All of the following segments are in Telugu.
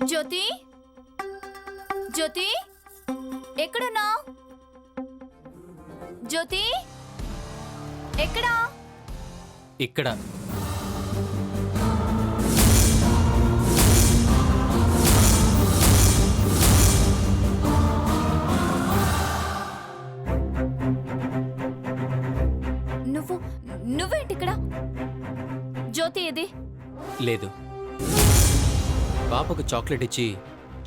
జ్యోతి, జ్యోతి, ఎక్కడున్నావు? జ్యోతి, ఎక్కడా? ఇక్కడ. నువ్వేంటి ఇక్కడ? జ్యోతి ఏది? లేదు, పాపకు చాక్లెట్ ఇచ్చి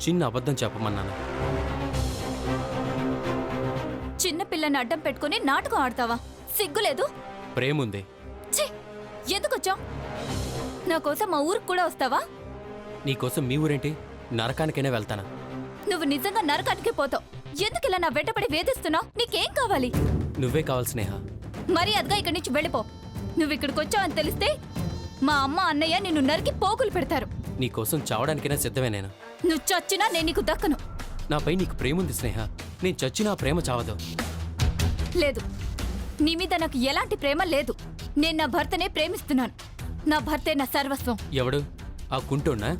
చిన్న అబద్ధం చెప్పమన్నాను. చిన్న పిల్లని అడ్డం పెట్టుకుని నాటకం ఆడతావా? సిగ్గులేదు? ప్రేముంది. ఛీ, ఎందుకొచ్చావు? నా కోసం మా ఊరికి కూడా వస్తావా? నీకోసం మీ ఊరేంటి, నరకానికైనా వెళ్తానా? నువ్వు నిజంగా నరకానికి పోతావు. ఎందుకు ఇలా నా వెంటపడి వేధిస్తున్నావు? నీకేం కావాలి? నువ్వే కావాలి స్నేహ. మర్యాదగా ఇక్కడి నుంచి వెళ్ళిపో. నువ్వు ఇక్కడికి వచ్చావని తెలిస్తే మా అమ్మ అన్నయ్య నిన్ను నరికి పోగులు పెడతారు. నీకోసం చావడానికైనా సిద్ధమే నేను. నువ్వు చచ్చినా నేను నీకు దక్కను. నాపై నీకు ప్రేముంది స్నేహ. నేను చచ్చినా ప్రేమ చావదు. లేదు, నీ మీద నాకు ఎలాంటి ప్రేమ లేదు. నేను నా భర్తనే ప్రేమిస్తున్నాను. నా భర్తే నా సర్వస్వం. ఎవడు? ఆ కుంటోన్నా?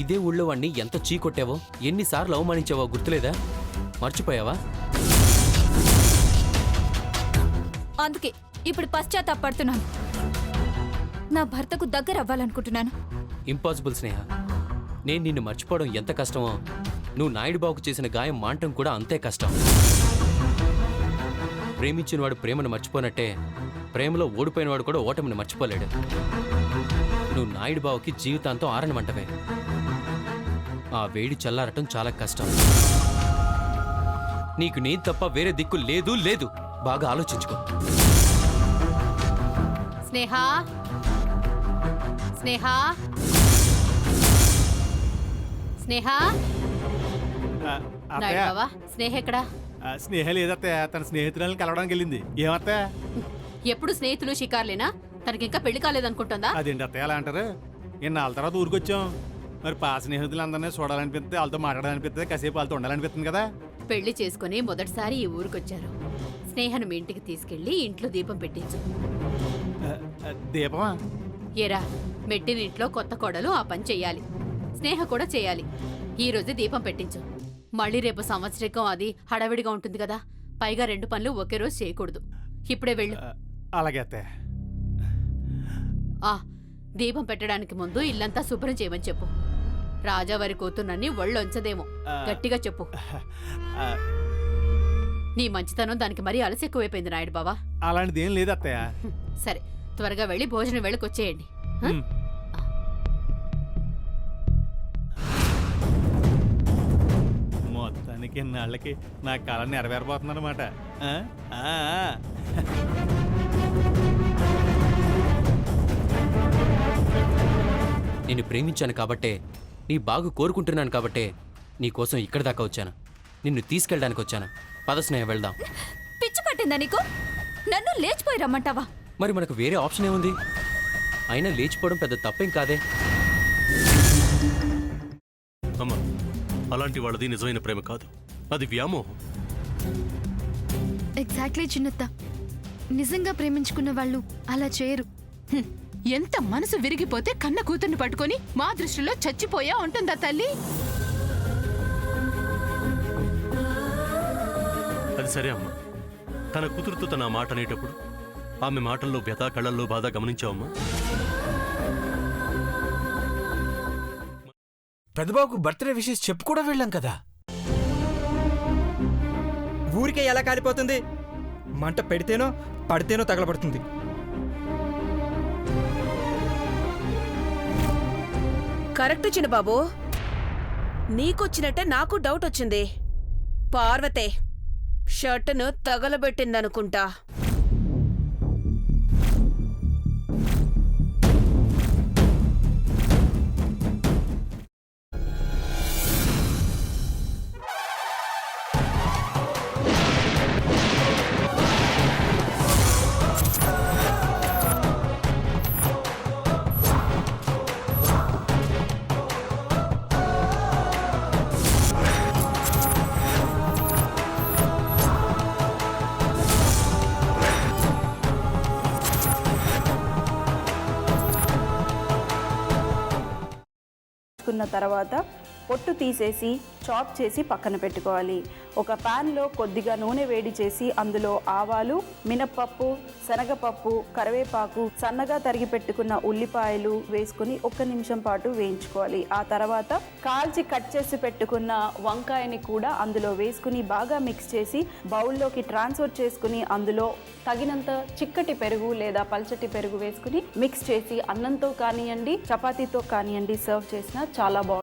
ఇదే ఊళ్ళో వాణ్ణి ఎంత చీకొట్టావో, ఎన్నిసార్లు అవమానించావో గుర్తులేదా? మర్చిపోయావా? అందుకే ఇప్పుడు పశ్చాత్తాపడుతున్నాను. నా భర్తకు దగ్గర అవ్వాలనుకుంటున్నాను. ఇంపాసిబుల్ స్నేహ. నేను నిన్ను మర్చిపోవడం ఎంత కష్టమో, నువ్వు నాయుడు బాబుకు చేసిన గాయం మాంటం కూడా అంతే కష్టం. ప్రేమించినవాడు ప్రేమను మర్చిపోనట్టే, ప్రేమలో ఓడిపోయినవాడు కూడా ఓటమిని మర్చిపోలేడు. నువ్వు నాయుడు బాబుకి జీవితాంతం ఆరణమంటవే. ఆ వేడి చల్లారటం చాలా కష్టం. నీకు నేను తప్ప వేరే దిక్కు లేదు. లేదు, బాగా ఆలోచించుకో. స్నేహ, స్నేహ, స్నేహ. నాయుడు బావా, స్నేహ ఎక్కడా? స్నేహ లేదత్తయ్య, తన స్నేహితురాలను కలవడానికి వెళ్ళింది. ఏమత్తయ్య? ఎప్పుడు స్నేహితులు షికార్లేనా? తనకి ఇంకా పెళ్లి కాలేదనుకుంటుందా? అదేంటి అత్తయ్య అలా అంటారు? ఇన్నాళ్ళ తర్వాత ఊరికొచ్చాం. మరి పా స్నేహితులందరినీ చూడాలనిపిస్తుంది, వాళ్ళతో మాట్లాడాలనిపిస్తుంది, కాసేపు వాళ్ళతో ఉండాలనిపిస్తుంది కదా. పెళ్లి చేసుకుని మొదటిసారి ఈ ఊరికొచ్చారు. స్నేహను మీ ఇంటికి తీసుకెళ్లి ఇంట్లో దీపం పెట్టించు. దీపమా? ఏరా, మెట్టిన ఇంట్లో కొత్త కోడలు ఆ పని చెయ్యాలి. స్నేహ కూడా చేయాలి. ఈ రోజు దీపం పెట్టించు. మళ్ళీ రేపు సంవత్సరికం అది హడావిడిగా ఉంటుంది కదా. పైగా 2 పనులు ఒకే రోజు చేయకూడదు. ఇప్పుడే వెళ్ళు. అలాగే అత్తయ్య. దీపం పెట్టడానికి ముందు ఇల్లంతా శుభ్రం చేయమని చెప్పు. రాజావారి కూతుర్నని ఒళ్ళొంచదేమో, గట్టిగా చెప్పు. నీ మంచితనం దానికి మరీ అలసి ఎక్కువైపోయింది నాయుడు బావా. అలాంటిది ఏం లేదు అత్తయ్య. సరే, త్వరగా వెళ్ళి భోజనం వెళ్ళకొచ్చేయండి. మొత్తానికి నాళ్ళకి నా కళ నెరవేరబోతుందన్నమాట. నేను ప్రేమించాను కాబట్టే, నీ బాగు కోరుకుంటున్నాను కాబట్టే నీకోసం ఇక్కడి దాకా వచ్చాను. నిన్ను తీసుకెళ్ళడానికి వచ్చాను. పద స్నేహ, వెళ్దాం. పిచ్చి పట్టిందా నీకు? నన్ను లేచిపోయి రమ్మంటావా? మరి మనకు వేరే ఆప్షన్ ఏముంది? అయినా లేచిపోవడం పెద్ద తప్పేం కాదే. అమ్మా, అలాంటి వాళ్ళది నిజమైన ప్రేమ కాదు, అది వ్యామోహం. ఎగ్జాక్ట్లీ చిన్నత్త. నిజంగా ప్రేమించుకున్న వాళ్ళు అలా చేయరు. ఎంత మనసు విరిగిపోతే కన్న కూతుర్ని పట్టుకొని మా దృష్టిలో చచ్చిపోయా ఉంటుందా తల్లి? అది సరే అమ్మా, తన కూతురుతో తన మాట అనేటప్పుడు ఆమె మాటల్లో వ్యథ, కళ్ళల్లో బాధ గమనించావమ్మా? పెద్దబాబుకు బర్త్డే విషెస్ చెప్పు కూడా వెళ్ళాం కదా. ఊరికే ఎలా కాలిపోతుంది? మంట పెడితేనో పడితేనో తగలబడుతుంది. కరెక్ట్ చిన్నబాబు, నీకొచ్చినట్టే నాకు డౌట్ వచ్చింది. పార్వతే షర్టును తగలబెట్టిందనుకుంటా. తీసుకున్న తర్వాత పొట్టు తీసేసి చాప్ చేసి పక్కన పెట్టుకోవాలి. ఒక ప్యాన్లో కొద్దిగా నూనె వేడి చేసి అందులో ఆవాలు, మినప్పప్పు, శనగపప్పు, కరివేపాకు, సన్నగా తరిగి పెట్టుకున్న ఉల్లిపాయలు వేసుకుని 1 నిమిషం పాటు వేయించుకోవాలి. ఆ తర్వాత కాల్చి కట్ చేసి పెట్టుకున్న వంకాయని కూడా అందులో వేసుకుని బాగా మిక్స్ చేసి బౌల్లోకి ట్రాన్స్ఫర్ చేసుకుని అందులో తగినంత చిక్కటి పెరుగు లేదా పల్చటి పెరుగు వేసుకుని మిక్స్ చేసి అన్నంతో కానివ్వండి, చపాతీతో కానివ్వండి సర్వ్ చేసినా చాలా బాగుంటుంది.